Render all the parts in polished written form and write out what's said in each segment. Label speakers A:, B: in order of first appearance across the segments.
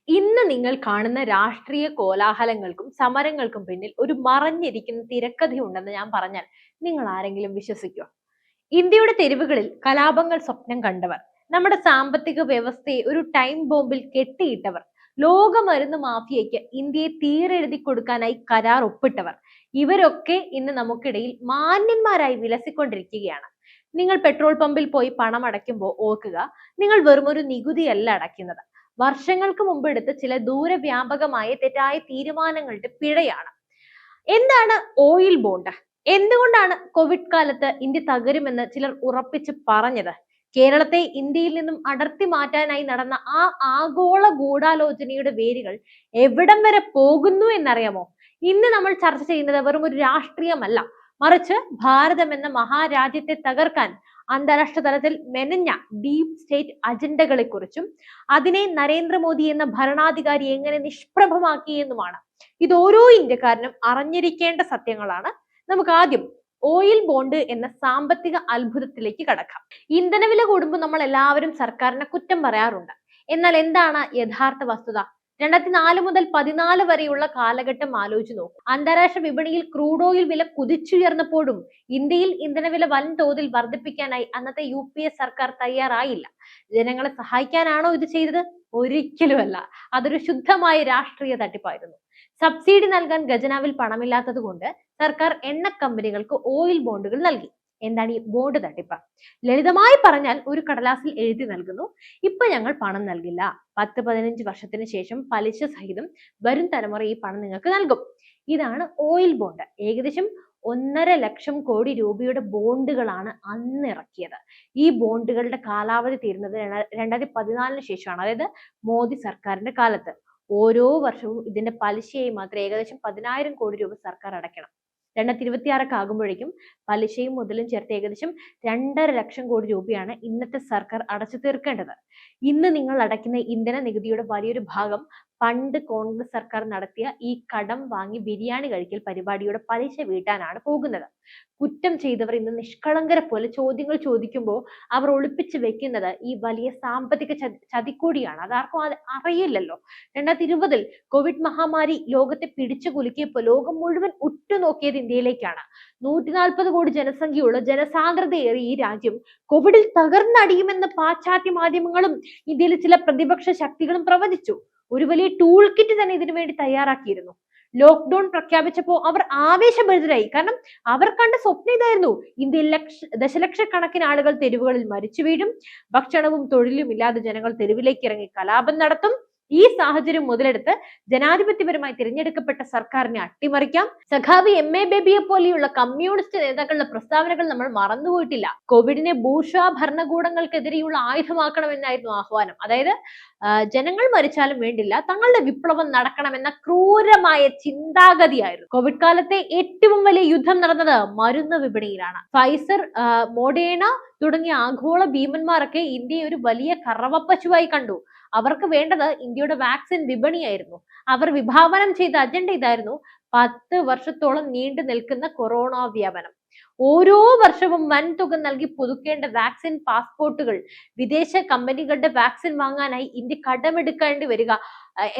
A: ഇന്ന് നിങ്ങൾ കാണുന്ന രാഷ്ട്രീയ കോലാഹലങ്ങൾക്കും സമരങ്ങൾക്കും പിന്നിൽ ഒരു മറഞ്ഞിരിക്കുന്ന തിരക്കഥയുണ്ടെന്ന് ഞാൻ പറഞ്ഞാൽ നിങ്ങൾ ആരെങ്കിലും വിശ്വസിക്കുമോ? ഇന്ത്യയുടെ തെരുവുകളിൽ കലാപങ്ങൾ സ്വപ്നം കണ്ടവർ, നമ്മുടെ സാമ്പത്തിക വ്യവസ്ഥയെ ഒരു ടൈം ബോംബിൽ കെട്ടിയിട്ടവർ, ലോകമരുന്ന് മാഫിയയ്ക്ക് ഇന്ത്യയെ തീരെഴുതി കൊടുക്കാനായി കരാർ ഒപ്പിട്ടവർ, ഇവരൊക്കെ ഇന്ന് നമുക്കിടയിൽ മാന്യന്മാരായി വിലസിക്കൊണ്ടിരിക്കുകയാണ്. നിങ്ങൾ പെട്രോൾ പമ്പിൽ പോയി പണം അടയ്ക്കുമ്പോൾ ഓർക്കുക, നിങ്ങൾ വെറുമൊരു നികുതിയല്ല അടയ്ക്കുന്നത്, വർഷങ്ങൾക്ക് മുമ്പ് എടുത്ത് ചില ദൂരവ്യാപകമായ തെറ്റായ തീരുമാനങ്ങളുടെ പിഴയാണ്. എന്താണ് ഓയിൽ ബോണ്ട്? എന്തുകൊണ്ടാണ് കോവിഡ് കാലത്ത് ഇന്ത്യ തകരുമെന്ന് ചിലർ ഉറപ്പിച്ച് പറഞ്ഞത്? കേരളത്തെ ഇന്ത്യയിൽ നിന്നും അടർത്തി മാറ്റാനായി നടന്ന ആ ആഗോള ഗൂഢാലോചനയുടെ വേരുകൾ എവിടം വരെ പോകുന്നു എന്നറിയാമോ? ഇന്ന് നമ്മൾ ചർച്ച ചെയ്യുന്നത് വെറും ഒരു രാഷ്ട്രീയമല്ല, മറിച്ച് ഭാരതം എന്ന മഹാരാജ്യത്തെ തകർക്കാൻ അന്താരാഷ്ട്ര തലത്തിൽ മെനഞ്ഞ ഡീപ് സ്റ്റേറ്റ് അജണ്ടകളെ കുറിച്ചും അതിനെ നരേന്ദ്രമോദി എന്ന ഭരണാധികാരി എങ്ങനെ നിഷ്പ്രഭമാക്കിയെന്നുമാണ്. ഇത് ഓരോ ഇന്ത്യക്കാരനും അറിഞ്ഞിരിക്കേണ്ട സത്യങ്ങളാണ്. നമുക്ക് ആദ്യം ഓയിൽ ബോണ്ട് എന്ന സാമ്പത്തിക അത്ഭുതത്തിലേക്ക് കടക്കാം. ഇന്ധനവില കൂടുമ്പോൾ നമ്മൾ എല്ലാവരും സർക്കാരിനെ കുറ്റം പറയാറുണ്ട്. എന്നാൽ എന്താണ് യഥാർത്ഥ വസ്തുത? 2004 മുതൽ 14 വരെയുള്ള കാലഘട്ടം ആലോചിച്ച് നോക്കും. അന്താരാഷ്ട്ര വിപണിയിൽ ക്രൂഡ് ഓയിൽ വില കുതിച്ചുയർന്നപ്പോഴും ഇന്ത്യയിൽ ഇന്ധനവില വൻതോതിൽ വർദ്ധിപ്പിക്കാനായി അന്നത്തെ UPA സർക്കാർ തയ്യാറായില്ല. ജനങ്ങളെ സഹായിക്കാനാണോ ഇത് ചെയ്തത്? ഒരിക്കലുമല്ല. അതൊരു ശുദ്ധമായ രാഷ്ട്രീയ തട്ടിപ്പായിരുന്നു. സബ്സിഡി നൽകാൻ ഖജനാവിൽ പണമില്ലാത്തത് കൊണ്ട് സർക്കാർ എണ്ണ കമ്പനികൾക്ക് ഓയിൽ ബോണ്ടുകൾ നൽകി. എന്താണ് ഈ ബോണ്ട് തട്ടിപ്പ്? ലളിതമായി പറഞ്ഞാൽ ഒരു കടലാസിൽ എഴുതി നൽകുന്നു, ഇപ്പൊ ഞങ്ങൾ പണം നൽകില്ല, 10-15 വർഷത്തിന് ശേഷം പലിശ സഹിതം വരും തലമുറ ഈ പണം നിങ്ങൾക്ക് നൽകും. ഇതാണ് ഓയിൽ ബോണ്ട്. ഏകദേശം 1.5 ലക്ഷം കോടി രൂപയുടെ ബോണ്ടുകളാണ് അന്ന് ഇറക്കിയത്. ഈ ബോണ്ടുകളുടെ കാലാവധി തീരുന്നത് 2014 ശേഷമാണ്, അതായത് മോദി സർക്കാരിന്റെ കാലത്ത്. ഓരോ വർഷവും ഇതിന്റെ പലിശയായി മാത്രം ഏകദേശം 10,000 കോടി രൂപ സർക്കാർ അടയ്ക്കണം. 2026 ആകുമ്പോഴേക്കും പലിശയും മുതലും ചേർത്ത് ഏകദേശം 2.5 ലക്ഷം കോടി രൂപയാണ് ഇന്നത്തെ സർക്കാർ അടച്ചു തീർക്കേണ്ടത്. ഇന്ന് നിങ്ങൾ അടയ്ക്കുന്ന ഇന്ധന നികുതിയുടെ വലിയൊരു ഭാഗം പണ്ട് കോൺഗ്രസ് സർക്കാർ നടത്തിയ ഈ കടം വാങ്ങി ബിരിയാണി കഴിക്കൽ പരിപാടിയുടെ പലിശ വീട്ടാനാണ് പോകുന്നത്. കുറ്റം ചെയ്തവർ ഇന്ന് നിഷ്കളങ്കരെ പോലെ ചോദ്യങ്ങൾ ചോദിക്കുമ്പോൾ അവർ ഒളിപ്പിച്ചു വെക്കുന്നത് ഈ വലിയ സാമ്പത്തിക ചതിക്കൂടിയാണ്. അതാർക്കും അറിയില്ലല്ലോ. 2020 കോവിഡ് മഹാമാരി ലോകത്തെ പിടിച്ചു കുലുക്കിയപ്പോൾ ലോകം മുഴുവൻ ഉറ്റുനോക്കിയത് ഇന്ത്യയിലേക്കാണ്. 140 കോടി ജനസംഖ്യയുള്ള ജനസാന്ദ്രതയേറിയ ഈ രാജ്യം കോവിഡിൽ തകർന്നടിയുമെന്ന് പാശ്ചാത്യ മാധ്യമങ്ങളും ഇന്ത്യയിലെ ചില പ്രതിപക്ഷ ശക്തികളും പ്രവചിച്ചു. ഒരു വലിയ ടൂൾ കിറ്റ് തന്നെ ഇതിനു വേണ്ടി തയ്യാറാക്കിയിരുന്നു. ലോക്ക്ഡൌൺ പ്രഖ്യാപിച്ചപ്പോൾ അവർ ആവേശഭരിതരായി. കാരണം അവർ കണ്ട സ്വപ്നം ഇതായിരുന്നു: ഇന്ത്യയിൽ ദശലക്ഷക്കണക്കിന് ആളുകൾ തെരുവുകളിൽ മരിച്ചു വീഴും, ഭക്ഷണവും തൊഴിലും ഇല്ലാതെ ജനങ്ങൾ തെരുവിലേക്ക് ഇറങ്ങി കലാപം നടത്തും. ഈ സാഹചര്യം മുതലെടുത്ത് ജനാധിപത്യപരമായി തിരഞ്ഞെടുക്കപ്പെട്ട സർക്കാരിനെ അട്ടിമറിക്കാം. സഖാവി MA ബേബിയെ പോലെയുള്ള കമ്മ്യൂണിസ്റ്റ് നേതാക്കളുടെ പ്രസ്താവനകൾ നമ്മൾ മറന്നുപോയിട്ടില്ല. കോവിഡിനെ ബൂർഷ്വാ ഭരണകൂടങ്ങൾക്കെതിരെയുള്ള ആയുധമാക്കണമെന്നായിരുന്നു ആഹ്വാനം. അതായത് ജനങ്ങൾ മരിച്ചാലും വേണ്ടില്ല, തങ്ങളുടെ വിപ്ലവം നടക്കണമെന്ന ക്രൂരമായ ചിന്താഗതിയായിരുന്നു. കോവിഡ് കാലത്തെ ഏറ്റവും വലിയ യുദ്ധം നടന്നത് മരുന്ന് വിപണിയിലാണ്. ഫൈസർ, മോഡേണ തുടങ്ങിയ ആഗോള ഭീമന്മാരൊക്കെ ഇന്ത്യയെ ഒരു വലിയ കറവപ്പശുവായി കണ്ടു. അവർക്ക് വേണ്ടത് ഇന്ത്യയുടെ വാക്സിൻ വിപണിയായിരുന്നു. അവർ വിഭാവനം ചെയ്ത അജണ്ട ഇതായിരുന്നു: 10 വർഷത്തോളം നീണ്ടു നിൽക്കുന്ന കൊറോണ വ്യാപനം. ഓരോ വർഷവും വൻതുക നൽകി പുതുക്കേണ്ട വാക്സിൻ പാസ്പോർട്ടുകൾ, വിദേശ കമ്പനികളുടെ വാക്സിൻ വാങ്ങാനായി ഇന്ത്യ കടമെടുക്കേണ്ടി വരിക.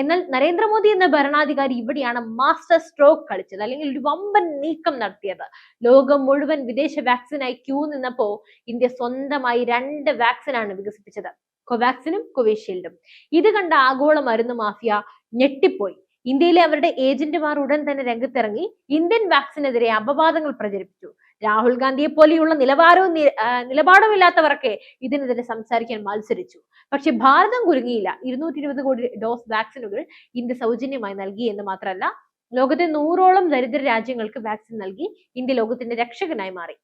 A: എന്നാൽ നരേന്ദ്രമോദി എന്ന ഭരണാധികാരി ഇവിടെയാണ് മാസ്റ്റർ സ്ട്രോക്ക് കളിച്ചത്, അല്ലെങ്കിൽ ഒരു വമ്പൻ നീക്കം നടത്തിയത്. ലോകം മുഴുവൻ വിദേശ വാക്സിനായി ക്യൂ നിന്നപ്പോ ഇന്ത്യ സ്വന്തമായി 2 വാക്സിനാണ് വികസിപ്പിച്ചത്, കോവാക്സിനും കോവിഷീൽഡും. ഇത് കണ്ട ആഗോള മരുന്ന് മാഫിയ ഞെട്ടിപ്പോയി. ഇന്ത്യയിലെ അവരുടെ ഏജന്റുമാർ ഉടൻ തന്നെ രംഗത്തിറങ്ങി ഇന്ത്യൻ വാക്സിനെതിരെ അപവാദങ്ങൾ പ്രചരിപ്പിച്ചു. രാഹുൽ ഗാന്ധിയെ പോലെയുള്ള നിലപാടും ഇല്ലാത്തവരൊക്കെ ഇതിനെതിരെ സംസാരിക്കാൻ മത്സരിച്ചു. പക്ഷെ ഭാരതം കുലുങ്ങിയില്ല. 220 കോടി ഡോസ് വാക്സിനുകൾ ഇന്ത്യ സൗജന്യമായി നൽകി എന്ന് മാത്രമല്ല, ലോകത്തെ 100ഓളം ദരിദ്ര രാജ്യങ്ങൾക്ക് വാക്സിൻ നൽകി ഇന്ത്യ ലോകത്തിന്റെ രക്ഷകനായി മാറി.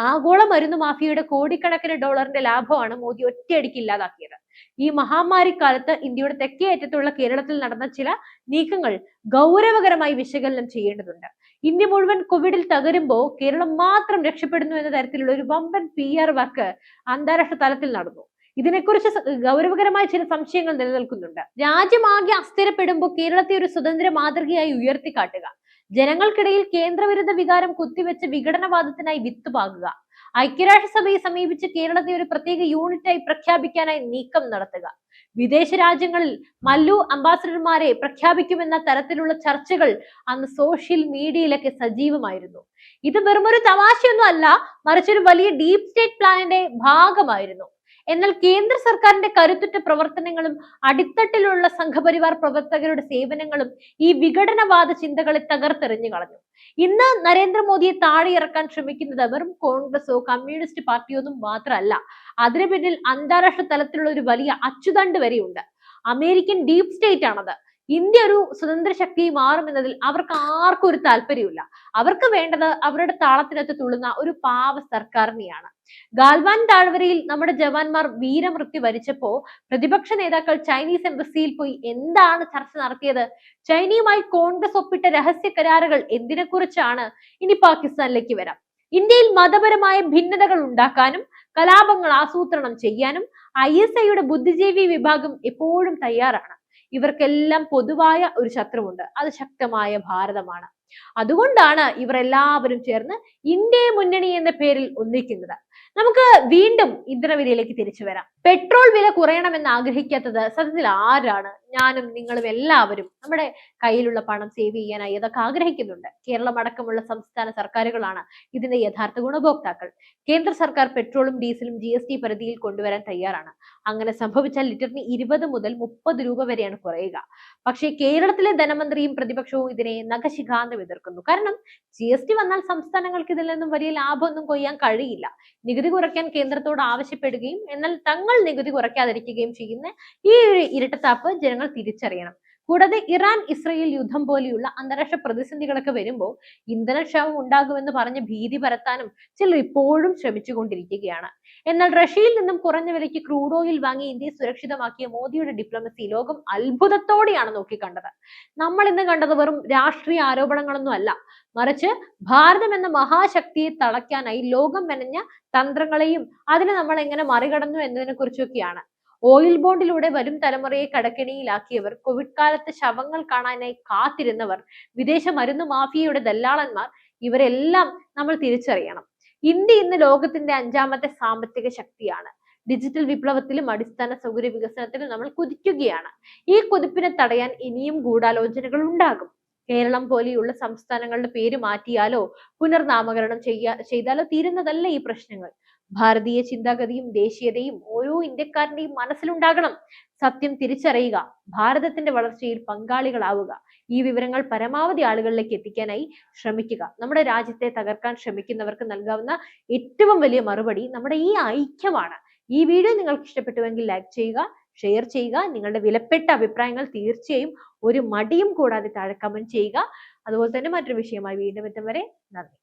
A: ആഗോള മരുന്ന് മാഫിയയുടെ കോടിക്കണക്കിന് ഡോളറിന്റെ ലാഭമാണ് മോദി ഒറ്റയടിക്ക് ഇല്ലാതാക്കിയത്. ഈ മഹാമാരിക്കാലത്ത് ഇന്ത്യയുടെ തെക്കേ അറ്റത്തുള്ള കേരളത്തിൽ നടന്ന ചില നീക്കങ്ങൾ ഗൗരവകരമായി വിശകലനം ചെയ്യേണ്ടതുണ്ട്. ഇന്ത്യ മുഴുവൻ കോവിഡിൽ തകരുമ്പോൾ കേരളം മാത്രം രക്ഷപ്പെടുന്നു എന്ന തരത്തിലുള്ള ഒരു വമ്പൻ PR വർക്ക് അന്താരാഷ്ട്ര തലത്തിൽ നടന്നു. ഇതിനെക്കുറിച്ച് ഗൗരവകരമായ ചില സംശയങ്ങൾ നിലനിൽക്കുന്നുണ്ട്. രാജ്യമാകെ അസ്ഥിരപ്പെടുമ്പോൾ കേരളത്തെ ഒരു സ്വതന്ത്ര മാതൃകയായി ഉയർത്തിക്കാട്ടുക, ജനങ്ങൾക്കിടയിൽ കേന്ദ്രവിരുദ്ധ വികാരം കുത്തിവെച്ച് വിഘടനവാദത്തിനായി വിത്തുപാകുക, ഐക്യരാഷ്ട്രസഭയെ സമീപിച്ച് കേരളത്തെ ഒരു പ്രത്യേക യൂണിറ്റായി പ്രഖ്യാപിക്കാനായി നീക്കം നടത്തുക, വിദേശ രാജ്യങ്ങളിൽ മല്ലു അംബാസഡർമാരെ പ്രഖ്യാപിക്കുമെന്ന തരത്തിലുള്ള ചർച്ചകൾ അന്ന് സോഷ്യൽ മീഡിയയിലൊക്കെ സജീവമായിരുന്നു. ഇത് വെറുമൊരു തമാശയൊന്നും അല്ല, മറിച്ചൊരു വലിയ ഡീപ് സ്റ്റേറ്റ് പ്ലാനിന്റെ ഭാഗമായിരുന്നു. എന്നാൽ കേന്ദ്ര സർക്കാരിന്റെ കരുത്തുറ്റ പ്രവർത്തനങ്ങളും അടിത്തട്ടിലുള്ള സംഘപരിവാർ പ്രവർത്തകരുടെ സേവനങ്ങളും ഈ വിഘടനവാദ ചിന്തകളെ തകർത്തെറിഞ്ഞു കളഞ്ഞു. ഇന്ന് നരേന്ദ്രമോദിയെ താഴെ ഇറക്കാൻ ശ്രമിക്കുന്നത് വെറും കോൺഗ്രസോ കമ്മ്യൂണിസ്റ്റ് പാർട്ടിയോ ഒന്നും മാത്രമല്ല. അതിനു പിന്നിൽ അന്താരാഷ്ട്ര തലത്തിലുള്ള ഒരു വലിയ അച്ചുതണ്ട് വരെയുണ്ട്. അമേരിക്കൻ ഡീപ് സ്റ്റേറ്റ് ആണത്. ഇന്ത്യ ഒരു സ്വതന്ത്ര ശക്തിയായി മാറുമെന്നതിൽ അവർക്ക് ആർക്കും ഒരു താല്പര്യമില്ല. അവർക്ക് വേണ്ടത് അവരുടെ താളത്തിനൊത്ത് തുള്ളുന്ന ഒരു പാവ സർക്കാരിനെയാണ്. ഗാൽവാൻ താഴ്വരയിൽ നമ്മുടെ ജവാന്മാർ വീരമൃത്യു വരിച്ചപ്പോ പ്രതിപക്ഷ നേതാക്കൾ ചൈനീസ് എംബസിയിൽ പോയി എന്താണ് ചർച്ച നടത്തിയത്? ചൈനയുമായി കോൺഗ്രസ് ഒപ്പിട്ട രഹസ്യ കരാറുകൾ എന്തിനെക്കുറിച്ചാണ്? ഇനി പാകിസ്ഥാനിലേക്ക് വരാം. ഇന്ത്യയിൽ മതപരമായ ഭിന്നതകൾ ഉണ്ടാക്കാനും കലാപങ്ങൾ ആസൂത്രണം ചെയ്യാനും ISIയുടെ ബുദ്ധിജീവി വിഭാഗം എപ്പോഴും തയ്യാറാണ്. ഇവർക്കെല്ലാം പൊതുവായ ഒരു ശത്രുവുണ്ട്, അത് ശക്തമായ ഭാരതമാണ്. അതുകൊണ്ടാണ് ഇവർ എല്ലാവരും ചേർന്ന് ഇന്ത്യ മുന്നണി എന്ന പേരിൽ ഒന്നിക്കുന്നത്. നമുക്ക് വീണ്ടും ഇന്ധനവിലയിലേക്ക് തിരിച്ചു വരാം. പെട്രോൾ വില കുറയണമെന്ന് ആഗ്രഹിക്കാത്തത് സത്യത്തിൽ ആരാണ്? ഞാനും നിങ്ങളും എല്ലാവരും നമ്മുടെ കയ്യിലുള്ള പണം സേവ് ചെയ്യാനായി അതൊക്കെ ആഗ്രഹിക്കുന്നുണ്ട്. കേരളം അടക്കമുള്ള സംസ്ഥാന സർക്കാരുകളാണ് ഇതിന്റെ യഥാർത്ഥ ഗുണഭോക്താക്കൾ. കേന്ദ്ര സർക്കാർ പെട്രോളും ഡീസലും GST പരിധിയിൽ കൊണ്ടുവരാൻ തയ്യാറാണ്. അങ്ങനെ സംഭവിച്ചാൽ ലിറ്ററിന് 20 മുതൽ 30 രൂപ വരെയാണ് കുറയുക. പക്ഷേ കേരളത്തിലെ ധനമന്ത്രിയും പ്രതിപക്ഷവും ഇതിനെ നഖശിഖാന്തം എതിർക്കുന്നു. കാരണം GST വന്നാൽ സംസ്ഥാനങ്ങൾക്ക് ഇതിൽ നിന്നും വലിയ ലാഭമൊന്നും കൊയ്യാൻ കഴിയില്ല. നികുതി കുറയ്ക്കാൻ കേന്ദ്രത്തോട് ആവശ്യപ്പെടുകയും എന്നാൽ തങ്ങൾ നികുതി കുറയ്ക്കാതിരിക്കുകയും ചെയ്യുന്ന ഈ ഇരട്ടത്താപ്പ് ജനങ്ങൾ തിരിച്ചറിയണം. കൂടാതെ ഇറാൻ ഇസ്രയേൽ യുദ്ധം പോലെയുള്ള അന്താരാഷ്ട്ര പ്രതിസന്ധികളൊക്കെ വരുമ്പോൾ ഇന്ധനക്ഷാമം ഉണ്ടാകുമെന്ന് പറഞ്ഞ് ഭീതി പരത്താനും ചിലർ ഇപ്പോഴും ശ്രമിച്ചുകൊണ്ടിരിക്കുകയാണ്. എന്നാൽ റഷ്യയിൽ നിന്നും കുറഞ്ഞ വിലയ്ക്ക് ക്രൂഡ് ഓയിൽ വാങ്ങി ഇന്ത്യയെ സുരക്ഷിതമാക്കിയ മോദിയുടെ ഡിപ്ലോമസി ലോകം അത്ഭുതത്തോടെയാണ് നോക്കിക്കണ്ടത്. നമ്മൾ ഇന്ന് കണ്ടത് വെറും രാഷ്ട്രീയ ആരോപണങ്ങളൊന്നും അല്ല, മറിച്ച് ഭാരതം എന്ന മഹാശക്തിയെ തളയ്ക്കാനായി ലോകം മെനഞ്ഞ തന്ത്രങ്ങളെയും അതിനെ നമ്മൾ എങ്ങനെ മറികടന്നു എന്നതിനെ കുറിച്ചൊക്കെയാണ്. ഓയിൽ ബോണ്ടിലൂടെ വരും തലമുറയെ കടക്കെണിയിലാക്കിയവർ, കോവിഡ് കാലത്ത് ശവങ്ങൾ കാണാനായി കാത്തിരുന്നവർ, വിദേശ മരുന്ന് മാഫിയയുടെ ദല്ലാളന്മാർ, ഇവരെല്ലാം നമ്മൾ തിരിച്ചറിയണം. ഇന്ത്യ ഇന്ന് ലോകത്തിന്റെ 5ാമത്തെ സാമ്പത്തിക ശക്തിയാണ്. ഡിജിറ്റൽ വിപ്ലവത്തിലും അടിസ്ഥാന സൗകര്യ വികസനത്തിലും നമ്മൾ കുതിക്കുകയാണ്. ഈ കുതിപ്പിനെ തടയാൻ ഇനിയും ഗൂഢാലോചനകൾ ഉണ്ടാകും. കേരളം പോലെയുള്ള സംസ്ഥാനങ്ങളുടെ പേര് മാറ്റിയാലോ പുനർനാമകരണം ചെയ്താലോ തീരുന്നതല്ല ഈ പ്രശ്നങ്ങൾ. ഭാരതീയ ചിന്താഗതിയും ദേശീയതയും ഓരോ ഇന്ത്യക്കാരന്റെയും മനസ്സിലുണ്ടാകണം. സത്യം തിരിച്ചറിയുക, ഭാരതത്തിന്റെ വളർച്ചയിൽ പങ്കാളികളാവുക, ഈ വിവരങ്ങൾ പരമാവധി ആളുകളിലേക്ക് എത്തിക്കാനായി ശ്രമിക്കുക. നമ്മുടെ രാജ്യത്തെ തകർക്കാൻ ശ്രമിക്കുന്നവർക്ക് നൽകാവുന്ന ഏറ്റവും വലിയ മറുപടി നമ്മുടെ ഈ ഐക്യമാണ്. ഈ വീഡിയോ നിങ്ങൾക്ക് ഇഷ്ടപ്പെട്ടുവെങ്കിൽ ലൈക്ക് ചെയ്യുക, ഷെയർ ചെയ്യുക. നിങ്ങളുടെ വിലപ്പെട്ട അഭിപ്രായങ്ങൾ തീർച്ചയായും ഒരു മടിയും കൂടാതെ താഴെ കമന്റ് ചെയ്യുക. അതുപോലെ തന്നെ മറ്റൊരു വിഷയമായി വീണ്ടും എത്തും വരെ നന്ദി.